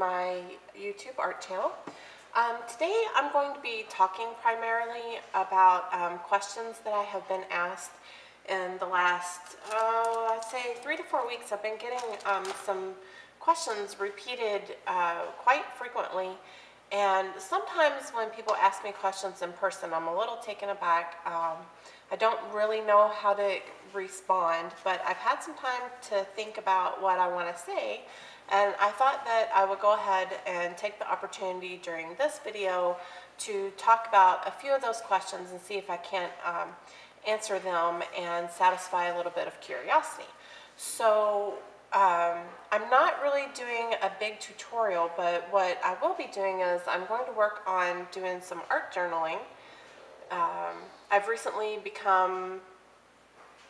my YouTube art channel. Today I'm going to be talking primarily about questions that I have been asked in the last, I'd say 3 to 4 weeks. I've been getting some questions repeated quite frequently, and sometimes when people ask me questions in person, I'm a little taken aback. I don't really know how to respond, but I've had some time to think about what I want to say, and I thought that I would go ahead and take the opportunity during this video to talk about a few of those questions and see if I can't answer them and satisfy a little bit of curiosity. So I'm not really doing a big tutorial, but what I will be doing is I'm going to work on doing some art journaling. I've recently become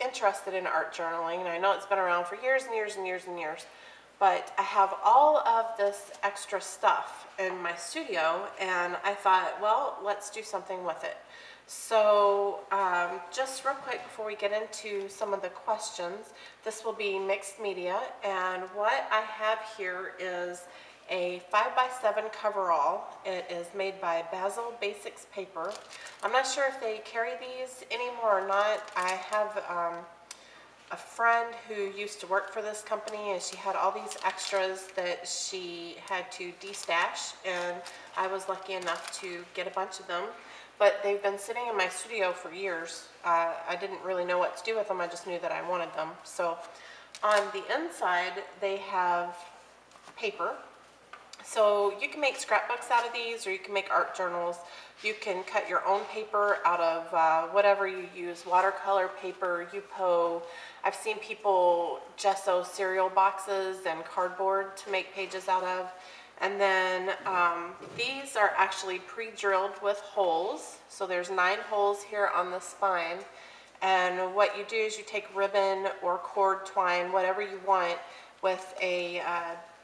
interested in art journaling, and I know it's been around for years and years and years and years, but I have all of this extra stuff in my studio, and I thought, well, let's do something with it. So just real quick before we get into some of the questions, this will be mixed media, and what I have here is a 5x7 coverall. It is made by Basil Basics paper. I'm not sure if they carry these anymore or not. I have a friend who used to work for this company, and she had all these extras that she had to de-stash, and I was lucky enough to get a bunch of them. But they've been sitting in my studio for years. I didn't really know what to do with them. I just knew that I wanted them. So on the inside, they have paper. So you can make scrapbooks out of these, or you can make art journals. You can cut your own paper out of whatever you use, watercolor paper, Yupo. I've seen people gesso cereal boxes and cardboard to make pages out of. And then these are actually pre-drilled with holes. So there's 9 holes here on the spine. And what you do is you take ribbon or cord twine, whatever you want, with a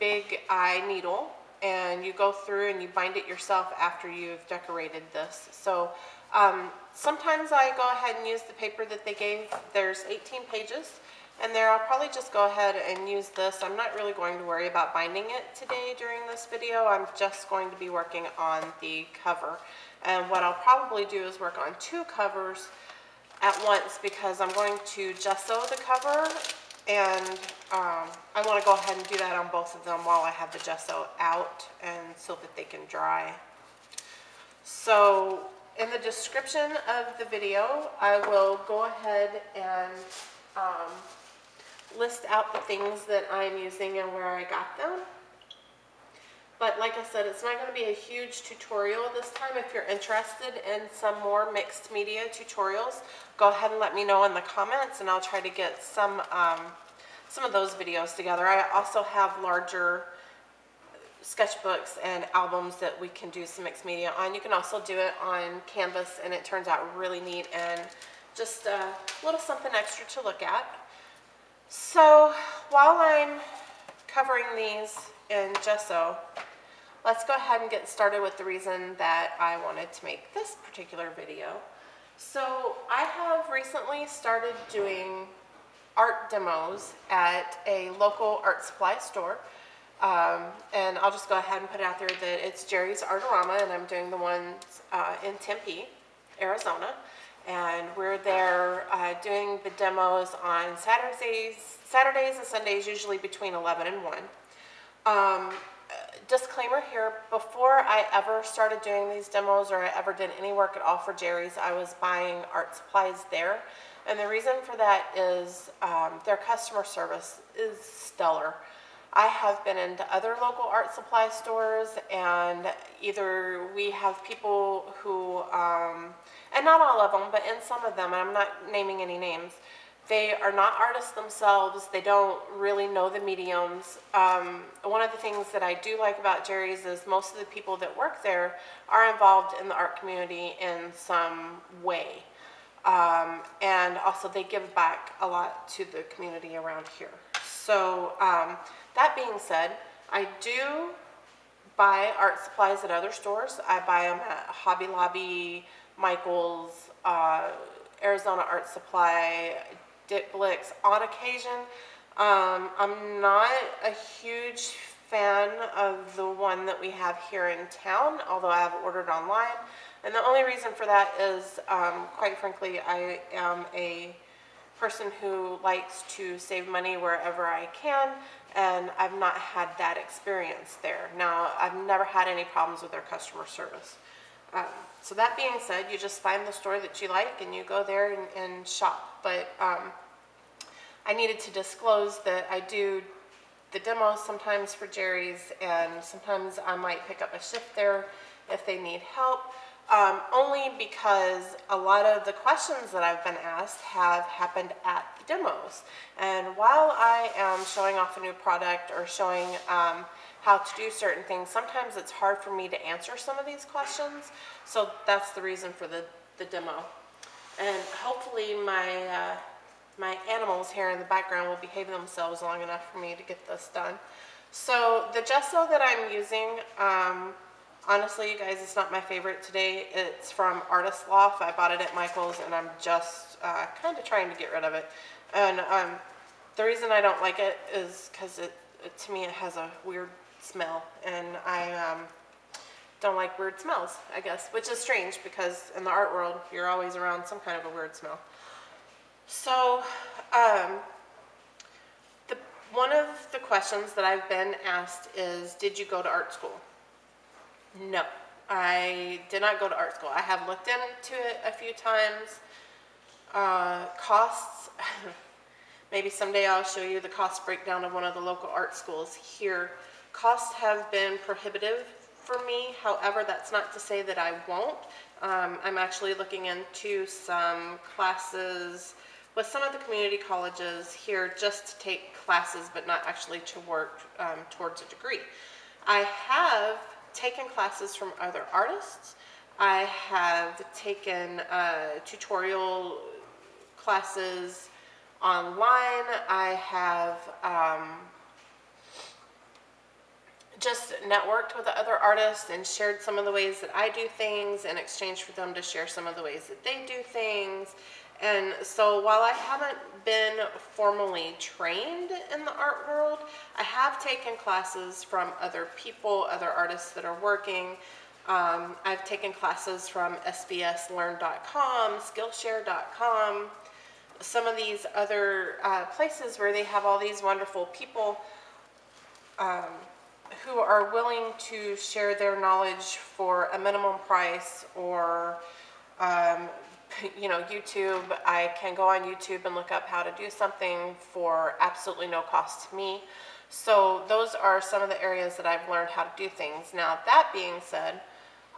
big eye needle, and you go through and you bind it yourself after you've decorated this. So sometimes I go ahead and use the paper that they gave. There's 18 pages, and there I'll probably just go ahead and use this. I'm not really going to worry about binding it today during this video. I'm just going to be working on the cover. And what I'll probably do is work on 2 covers at once, because I'm going to gesso the cover, and I want to go ahead and do that on both of them while I have the gesso out, and so that they can dry. So in the description of the video, I will go ahead and list out the things that I'm using and where I got them. But like I said, it's not going to be a huge tutorial this time. If you're interested in some more mixed media tutorials, go ahead and let me know in the comments, and I'll try to get some of those videos together. I also have larger sketchbooks and albums that we can do some mixed media on. You can also do it on canvas, and it turns out really neat and just a little something extra to look at. So while I'm covering these in gesso, let's go ahead and get started with the reason that I wanted to make this particular video. So I have recently started doing art demos at a local art supply store. And I'll just go ahead and put it out there that it's Jerry's Artorama, and I'm doing the ones in Tempe, Arizona. And we're there doing the demos on Saturdays and Sundays, usually between 11 and 1. Disclaimer here, before I ever started doing these demos, or I ever did any work at all for Jerry's, I was buying art supplies there. And the reason for that is their customer service is stellar. I have been into other local art supply stores, and either we have people who, and not all of them, but in some of them, and I'm not naming any names, they are not artists themselves. They don't really know the mediums. One of the things that I do like about Jerry's is most of the people that work there are involved in the art community in some way. And also they give back a lot to the community around here. So that being said, I do buy art supplies at other stores. I buy them at Hobby Lobby, Michael's, Arizona Art Supply, Dick Blick's on occasion. I'm not a huge fan of the one that we have here in town, although I have ordered online. And the only reason for that is, quite frankly, I am a person who likes to save money wherever I can, and I've not had that experience there. Now, I've never had any problems with their customer service. So that being said, you just find the store that you like and you go there and shop. But I needed to disclose that I do the demos sometimes for Jerry's, and sometimes I might pick up a shift there if they need help. Only because a lot of the questions that I've been asked have happened at the demos. And while I am showing off a new product or showing how to do certain things, sometimes it's hard for me to answer some of these questions. So that's the reason for the demo. And hopefully my animals here in the background will behave themselves long enough for me to get this done. So the gesso that I'm using, honestly, you guys, it's not my favorite today. It's from Artist Loft. I bought it at Michael's, and I'm just kind of trying to get rid of it. And the reason I don't like it is because to me it has a weird smell, and I don't like weird smells, I guess, which is strange because in the art world, you're always around some kind of a weird smell. So one of the questions that I've been asked is, did you go to art school? No, I did not go to art school. I have looked into it a few times. Costs, maybe someday I'll show you the cost breakdown of one of the local art schools here. Costs have been prohibitive for me. However, that's not to say that I won't. I'm actually looking into some classes with some of the community colleges here just to take classes, but not actually to work towards a degree. I have taken classes from other artists. I have taken tutorial classes online. I have just networked with the other artists and shared some of the ways that I do things in exchange for them to share some of the ways that they do things. And so while I haven't been formally trained in the art world, I have taken classes from other people, other artists that are working. I've taken classes from sbslearn.com, skillshare.com, some of these other places where they have all these wonderful people who are willing to share their knowledge for a minimum price, or you know, YouTube. I can go on YouTube and look up how to do something for absolutely no cost to me. So those are some of the areas that I've learned how to do things. Now, that being said,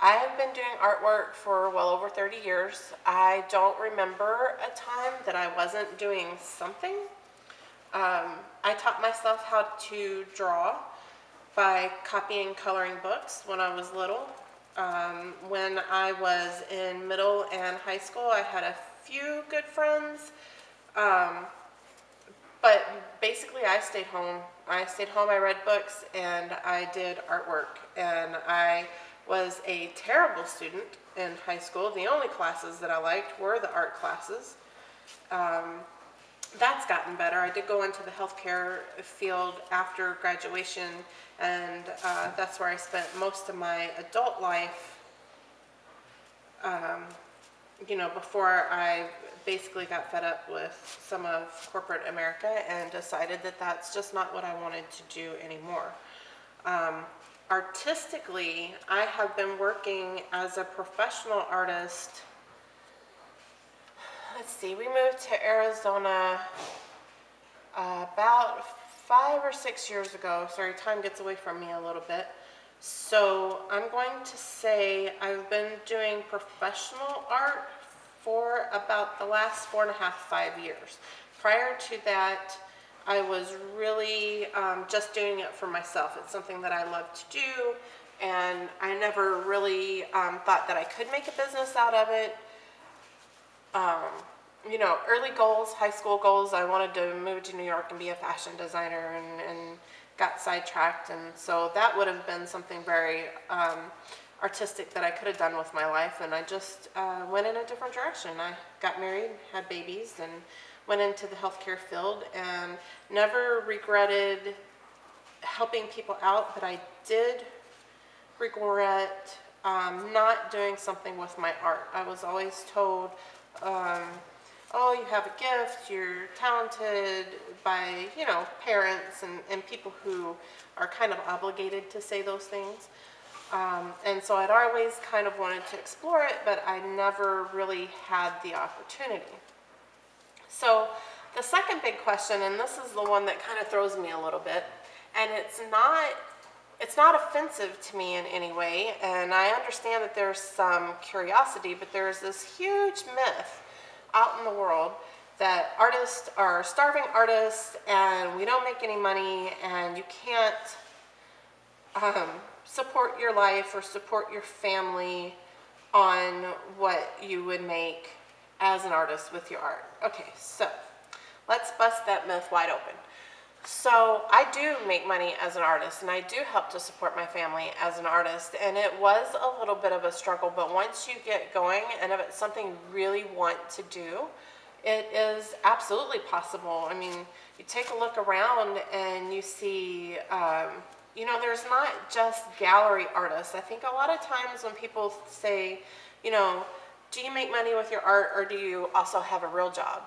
I have been doing artwork for well over 30 years. I don't remember a time that I wasn't doing something. I taught myself how to draw by copying coloring books when I was little. When I was in middle and high school, I had a few good friends, but basically I stayed home. I read books, and I did artwork, and I was a terrible student in high school. The only classes that I liked were the art classes. That's gotten better. I did go into the healthcare field after graduation, and that's where I spent most of my adult life, you know, before I basically got fed up with some of corporate America and decided that that's just not what I wanted to do anymore. Artistically, I have been working as a professional artist. Let's see, we moved to Arizona about 5 or 6 years ago. Sorry, time gets away from me a little bit. So I'm going to say I've been doing professional art for about the last 4.5 to 5 years. Prior to that, I was really just doing it for myself. It's something that I love to do, and I never really thought that I could make a business out of it. You know, early goals, high school goals, I wanted to move to New York and be a fashion designer, and got sidetracked, and so that would have been something very artistic that I could have done with my life, and I just went in a different direction. I got married, had babies, and went into the healthcare field, and never regretted helping people out, but I did regret not doing something with my art. I was always told, oh, you have a gift, you're talented, by, you know, parents and people who are kind of obligated to say those things. And so I'd always kind of wanted to explore it, but I never really had the opportunity. So the second big question, and this is the one that kind of throws me a little bit, and it's not offensive to me in any way, and I understand that there's some curiosity, but there's this huge myth out in the world that artists are starving artists and we don't make any money and you can't support your life or support your family on what you would make as an artist with your art. Okay, so let's bust that myth wide open. So I do make money as an artist, and I do help to support my family as an artist, and it was a little bit of a struggle, but once you get going, and if it's something you really want to do, it is absolutely possible. I mean, you take a look around and you see, you know, there's not just gallery artists. I think a lot of times when people say, you know, do you make money with your art or do you also have a real job?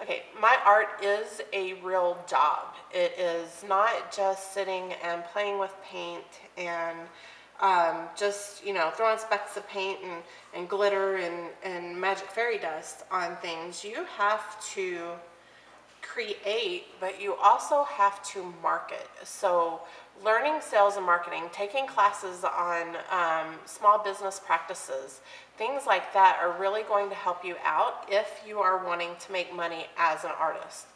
Okay, my art is a real job. It is not just sitting and playing with paint and just, you know, throwing specks of paint and glitter and magic fairy dust on things. You have to create, but you also have to market. So learning sales and marketing, taking classes on small business practices, things like that are really going to help you out if you are wanting to make money as an artist.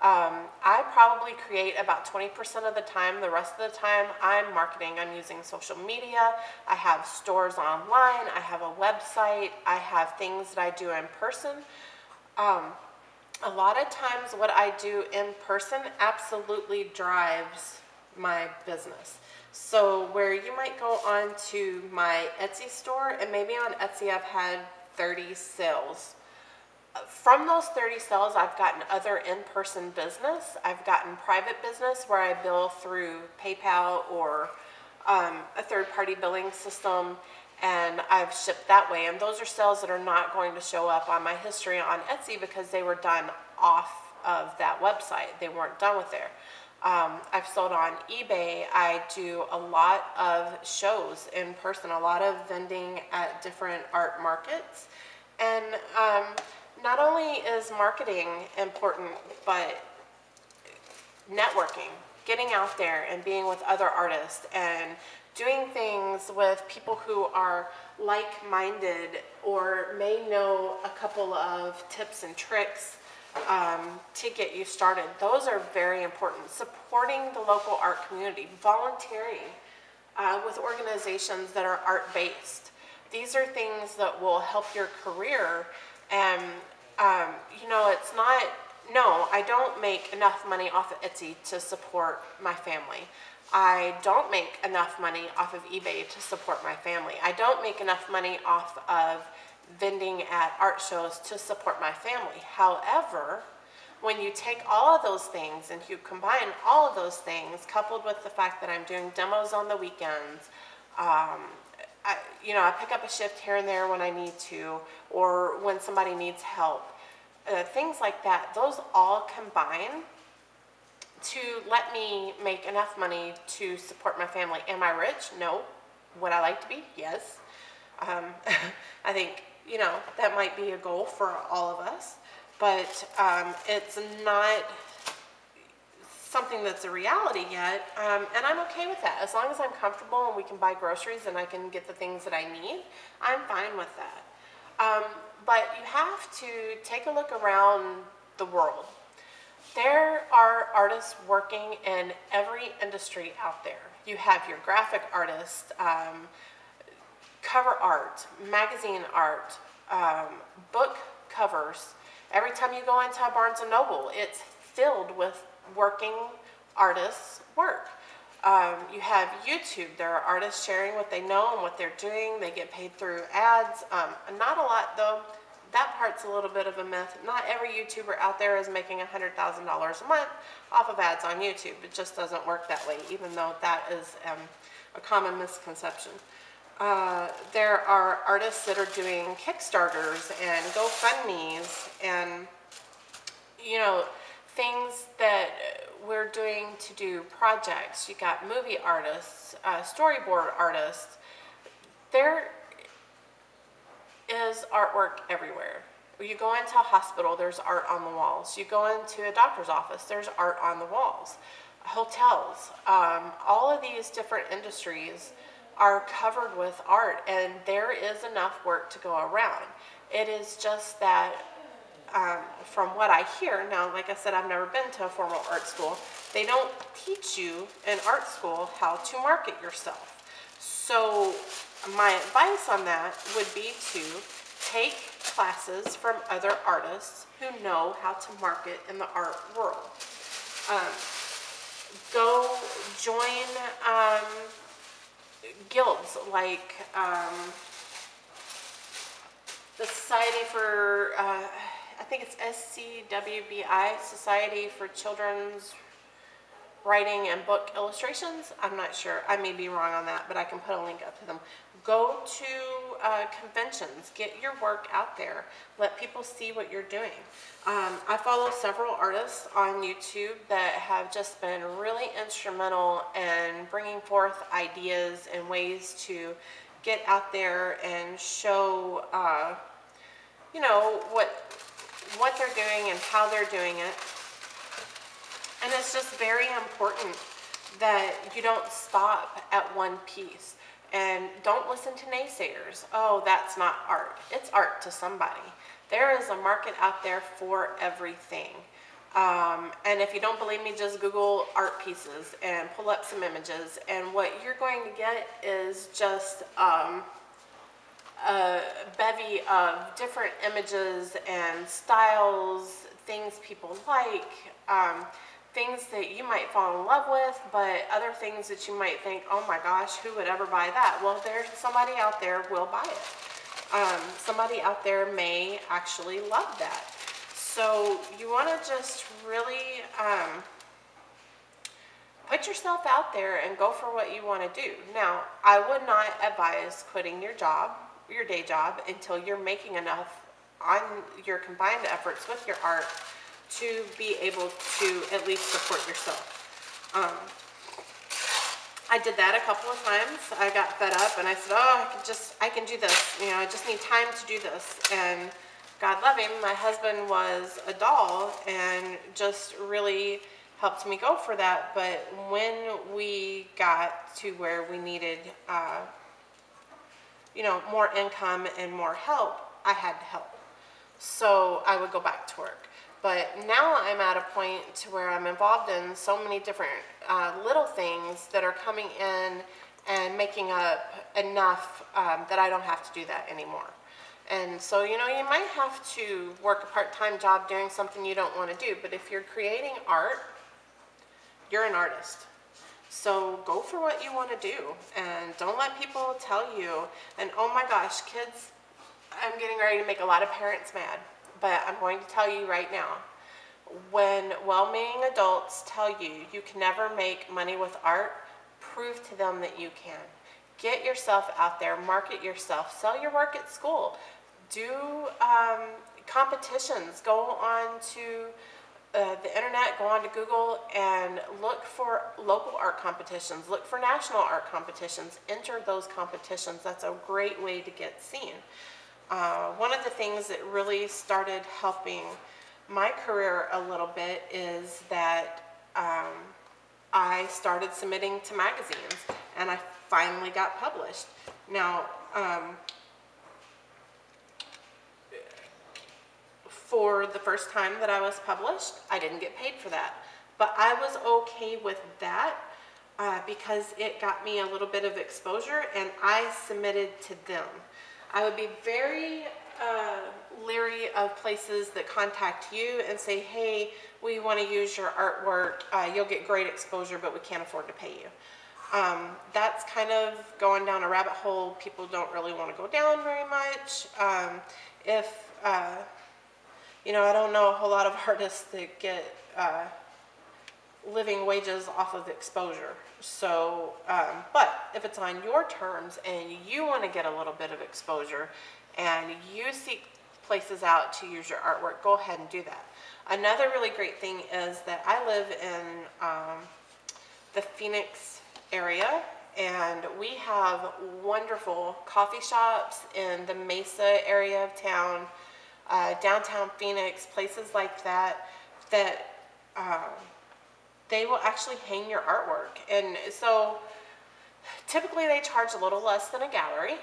I probably create about 20% of the time. The rest of the time I'm marketing. I'm using social media. I have stores online. I have a website. I have things that I do in person. A lot of times what I do in person absolutely drives my business. So where you might go on to my Etsy store, and maybe on Etsy I've had 30 sales. From those 30 sales, I've gotten other in-person business. I've gotten private business where I bill through PayPal or a third-party billing system, and I've shipped that way. And those are sales that are not going to show up on my history on Etsy because they were done off of that website. They weren't done with there. I've sold on eBay. I do a lot of shows in person, a lot of vending at different art markets. And not only is marketing important, but networking, getting out there and being with other artists and doing things with people who are like-minded or may know a couple of tips and tricks to get you started. Those are very important. Supporting the local art community, volunteering with organizations that are art-based. These are things that will help your career. And, you know, it's not, no, I don't make enough money off of Etsy to support my family. I don't make enough money off of eBay to support my family. I don't make enough money off of vending at art shows to support my family. However, when you take all of those things and you combine all of those things, coupled with the fact that I'm doing demos on the weekends, I pick up a shift here and there when I need to, or when somebody needs help. Things like that, those all combine to let me make enough money to support my family. Am I rich? No. Would I like to be? Yes. I think, you know, that might be a goal for all of us, but it's not something that's a reality yet, and I'm okay with that. As long as I'm comfortable and we can buy groceries and I can get the things that I need, I'm fine with that. But you have to take a look around the world. There are artists working in every industry out there. You have your graphic artists, cover art, magazine art, book covers. Every time you go into a Barnes & Noble, it's filled with working artists' work. You have YouTube. There are artists sharing what they know and what they're doing. They get paid through ads. Not a lot, though. that part's a little bit of a myth. Not every YouTuber out there is making $100,000 a month off of ads on YouTube. It just doesn't work that way, even though that is a common misconception. There are artists that are doing Kickstarters and GoFundMes and, you know, things that we're doing to do projects. You got movie artists, storyboard artists. There is artwork everywhere. You go into a hospital, there's art on the walls. You go into a doctor's office, there's art on the walls. Hotels, all of these different industries are covered with art, and there is enough work to go around. It is just that, from what I hear, now like I said, I've never been to a formal art school, they don't teach you in art school how to market yourself. So my advice on that would be to take classes from other artists who know how to market in the art world. Go join guilds like the Society for, I think it's SCWBI, Society for Children's Writing and Book Illustrations. I'm not sure. I may be wrong on that, but I can put a link up to them. Go to conventions. Get your work out there. Let people see what you're doing. I follow several artists on YouTube that have just been really instrumental in bringing forth ideas and ways to get out there and show, you know, what they're doing and how they're doing it. And it's just very important that you don't stop at one piece and don't listen to naysayers. Oh, that's not art. It's art to somebody. There is a market out there for everything. And if you don't believe me, just Google art pieces and pull up some images. And what you're going to get is just a bevy of different images and styles, things people like, things that you might fall in love with, but other things that you might think, oh my gosh, who would ever buy that? Well, there's somebody out there will buy it. Somebody out there may actually love that. So you want to just really put yourself out there and go for what you want to do. Now, I would not advise quitting your job, your day job, until you're making enough on your combined efforts with your art to be able to at least support yourself. I did that a couple of times. I got fed up and I said, oh, I can do this. You know, I just need time to do this. And God love him, my husband was a doll and just really helped me go for that. But when we got to where we needed, you know, more income and more help, I had to help. So I would go back to work. But now I'm at a point to where I'm involved in so many different little things that are coming in and making up enough that I don't have to do that anymore. And so, you know, you might have to work a part-time job doing something you don't want to do, but if you're creating art, you're an artist. So go for what you want to do and don't let people tell you, and oh my gosh, kids, I'm getting ready to make a lot of parents mad. But I'm going to tell you right now, when well-meaning adults tell you you can never make money with art, prove to them that you can. Get yourself out there, market yourself, sell your work at school, do competitions, go on to the internet, go on to Google and look for local art competitions, look for national art competitions, enter those competitions. That's a great way to get seen. One of the things that really started helping my career a little bit is that I started submitting to magazines and I finally got published. Now, for the first time that I was published, I didn't get paid for that. But I was okay with that because it got me a little bit of exposure and I submitted to them. I would be very leery of places that contact you and say, hey, we want to use your artwork. You'll get great exposure, but we can't afford to pay you. That's kind of going down a rabbit hole people don't really want to go down very much. If you know, I don't know a whole lot of artists that get living wages off of exposure. So, but if it's on your terms and you want to get a little bit of exposure and you seek places out to use your artwork, go ahead and do that. Another really great thing is that I live in the Phoenix area, and we have wonderful coffee shops in the Mesa area of town, downtown Phoenix, places like that, that they will actually hang your artwork. And so typically they charge a little less than a gallery,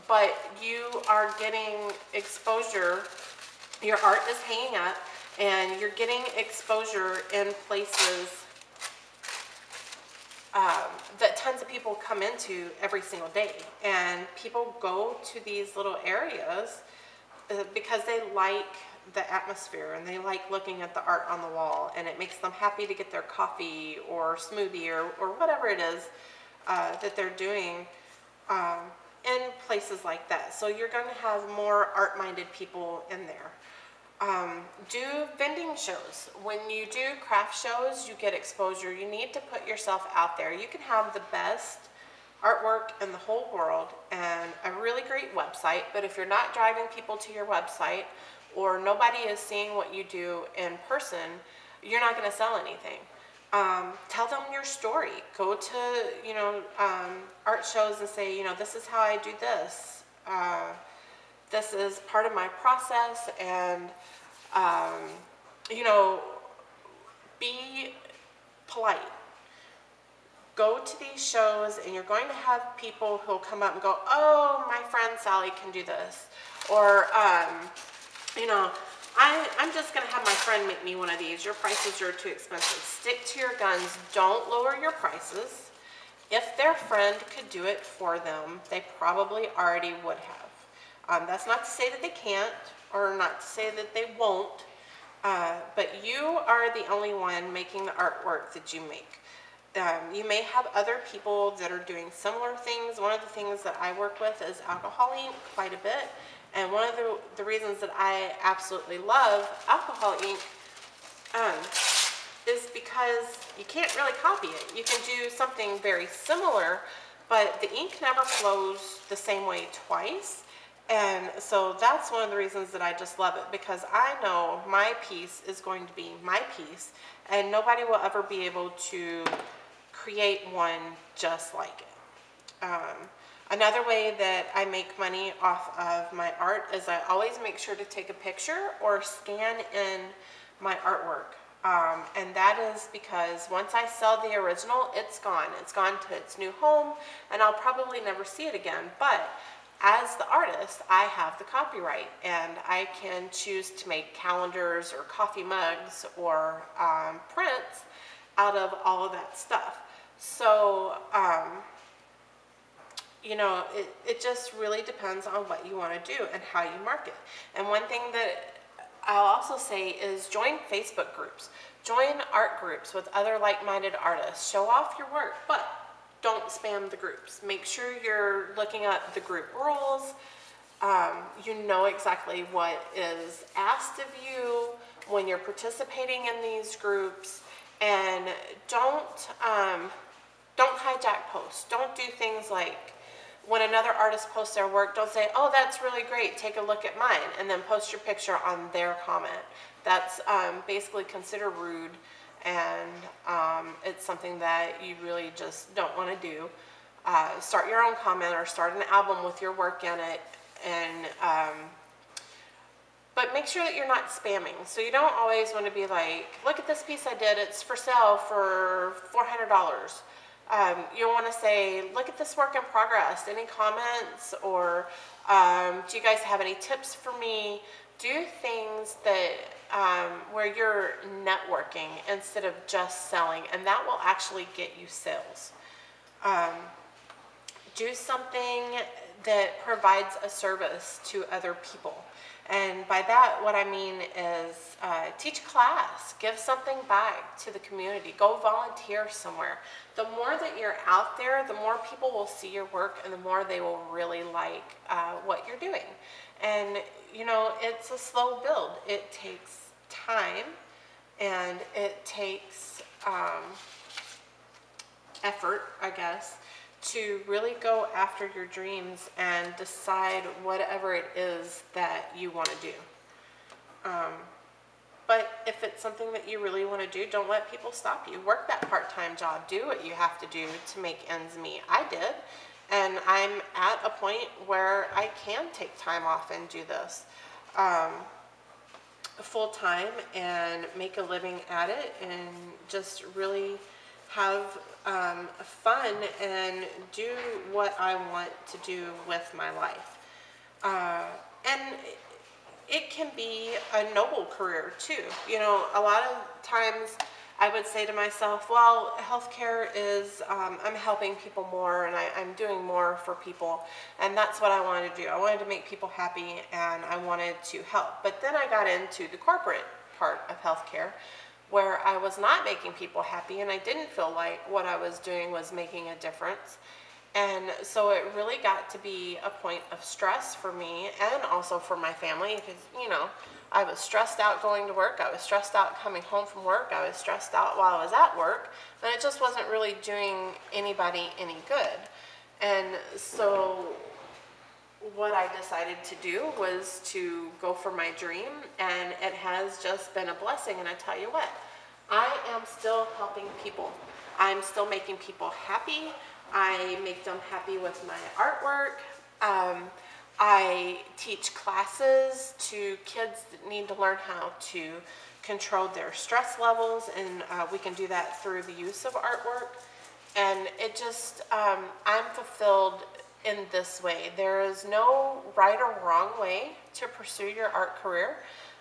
but you are getting exposure. Your art is hanging up and you're getting exposure in places that tons of people come into every single day. And people go to these little areas because they like the atmosphere and they like looking at the art on the wall, and it makes them happy to get their coffee or smoothie or whatever it is that they're doing in places like that. So you're going to have more art-minded people in there. Do vending shows. When you do craft shows, you get exposure. You need to put yourself out there. You can have the best artwork in the whole world and a really great website, but if you're not driving people to your website or nobody is seeing what you do in person, you're not going to sell anything. Tell them your story. Go to, you know, art shows and say, you know, this is how I do this. This is part of my process, and, you know, be polite. Go to these shows and you're going to have people who'll come up and go, oh, my friend Sally can do this. Or, you know, I'm just going to have my friend make me one of these. Your prices are too expensive. Stick to your guns. Don't lower your prices. If their friend could do it for them, they probably already would have. That's not to say that they can't or not to say that they won't, but you are the only one making the artwork that you make. You may have other people that are doing similar things. One of the things that I work with is alcohol ink quite a bit. And one of the reasons that I absolutely love alcohol ink is because you can't really copy it. You can do something very similar, but the ink never flows the same way twice. And so that's one of the reasons that I just love it, because I know my piece is going to be my piece and nobody will ever be able to create one just like it. Another way that I make money off of my art is I always make sure to take a picture or scan in my artwork. And that is because once I sell the original, it's gone. It's gone to its new home and I'll probably never see it again. But as the artist, I have the copyright and I can choose to make calendars or coffee mugs or prints out of all of that stuff. So, you know, it just really depends on what you want to do and how you market. And one thing that I'll also say is join Facebook groups. Join art groups with other like-minded artists. Show off your work, but don't spam the groups. Make sure you're looking at the group rules. You know exactly what is asked of you when you're participating in these groups, and don't hijack posts. Don't do things like when another artist posts their work, don't say, oh, that's really great, take a look at mine, and then post your picture on their comment. That's basically considered rude, and it's something that you really just don't want to do. Start your own comment or start an album with your work in it, and but make sure that you're not spamming. So you don't always want to be like, look at this piece I did, it's for sale for $400. You'll want to say, look at this work in progress. Any comments, or do you guys have any tips for me? Do things that where you're networking instead of just selling, and that will actually get you sales. Do something that provides a service to other people. And by that, what I mean is teach a class, give something back to the community, go volunteer somewhere. The more that you're out there, the more people will see your work and the more they will really like what you're doing. And, you know, it's a slow build. It takes time and it takes effort, I guess, to really go after your dreams and decide whatever it is that you want to do. But if it's something that you really want to do, don't let people stop you. Work that part-time job. Do what you have to do to make ends meet. I did, and I'm at a point where I can take time off and do this full-time and make a living at it and just really have fun and do what I want to do with my life. And it can be a noble career too. You know, a lot of times I would say to myself, well, healthcare is, I'm helping people more and I'm doing more for people, and that's what I wanted to do. I wanted to make people happy and I wanted to help. But then I got into the corporate part of healthcare where I was not making people happy and I didn't feel like what I was doing was making a difference. And so it really got to be a point of stress for me and also for my family because, you know, I was stressed out going to work. I was stressed out coming home from work. I was stressed out while I was at work. And it just wasn't really doing anybody any good. And so what I decided to do was to go for my dream, and it has just been a blessing. And I tell you what, I am still helping people. I'm still making people happy. I make them happy with my artwork. I teach classes to kids that need to learn how to control their stress levels, and we can do that through the use of artwork. And it just, I'm fulfilled in this way. There is no right or wrong way to pursue your art career.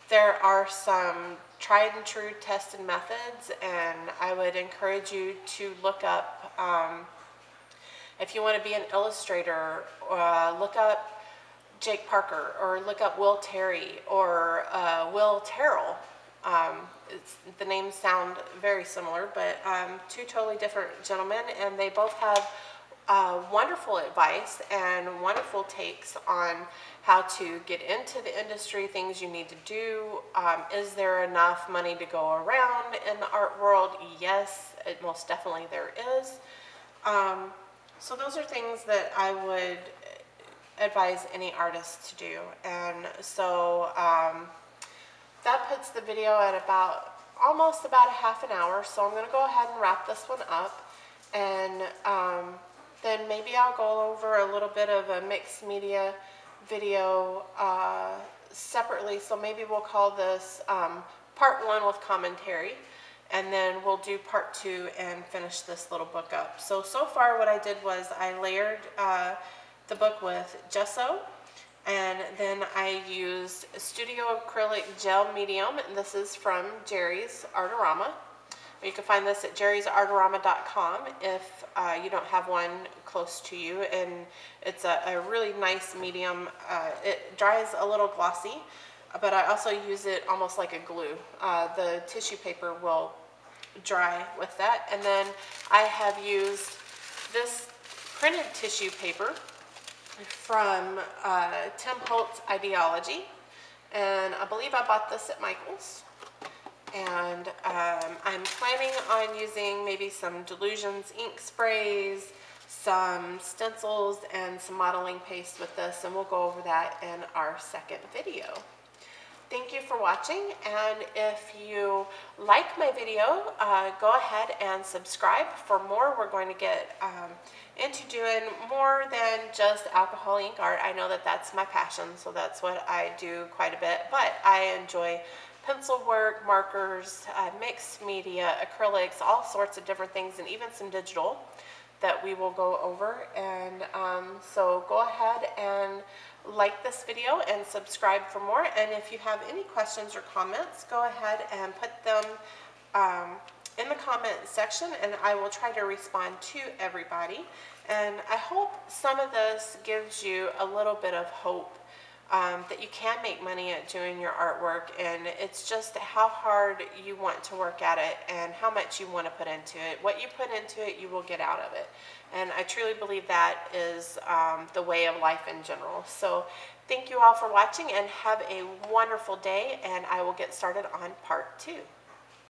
There are some tried and true tested methods, and I would encourage you to look up, if you want to be an illustrator, look up Jake Parker, or look up Will Terry, or Will Terrell. The names sound very similar, but two totally different gentlemen, and they both have wonderful advice and wonderful takes on how to get into the industry, things you need to do. Is there enough money to go around in the art world? Yes, most definitely there is. So those are things that I would advise any artist to do. And so that puts the video at almost about a half an hour. So I'm going to go ahead and wrap this one up. And then maybe I'll go over a little bit of a mixed media video separately. So maybe we'll call this part 1 with commentary. And then we'll do part 2 and finish this little book up. So far what I did was I layered the book with gesso, and then I used Studio Acrylic Gel Medium, and this is from Jerry's Artorama. You can find this at jerrysartorama.com if you don't have one close to you, and it's a really nice medium. It dries a little glossy, but I also use it almost like a glue. The tissue paper will dry with that. And then I have used this printed tissue paper from Tim Holtz Ideology, and I believe I bought this at Michael's. And I'm planning on using maybe some Delusions ink sprays, some stencils, and some modeling paste with this, and we'll go over that in our second video. Thank you for watching, and if you like my video, go ahead and subscribe for more. We're going to get into doing more than just alcohol ink art. I know that that's my passion, so that's what I do quite a bit, but I enjoy pencil work, markers, mixed media, acrylics, all sorts of different things, and even some digital that we will go over. And so go ahead and like this video and subscribe for more. And if you have any questions or comments, go ahead and put them in the comment section, and I will try to respond to everybody. And I hope some of this gives you a little bit of hope that you can make money at doing your artwork, and it's just how hard you want to work at it and how much you want to put into it. What you put into it, you will get out of it. And I truly believe that is the way of life in general. So thank you all for watching, and have a wonderful day, and I will get started on part 2.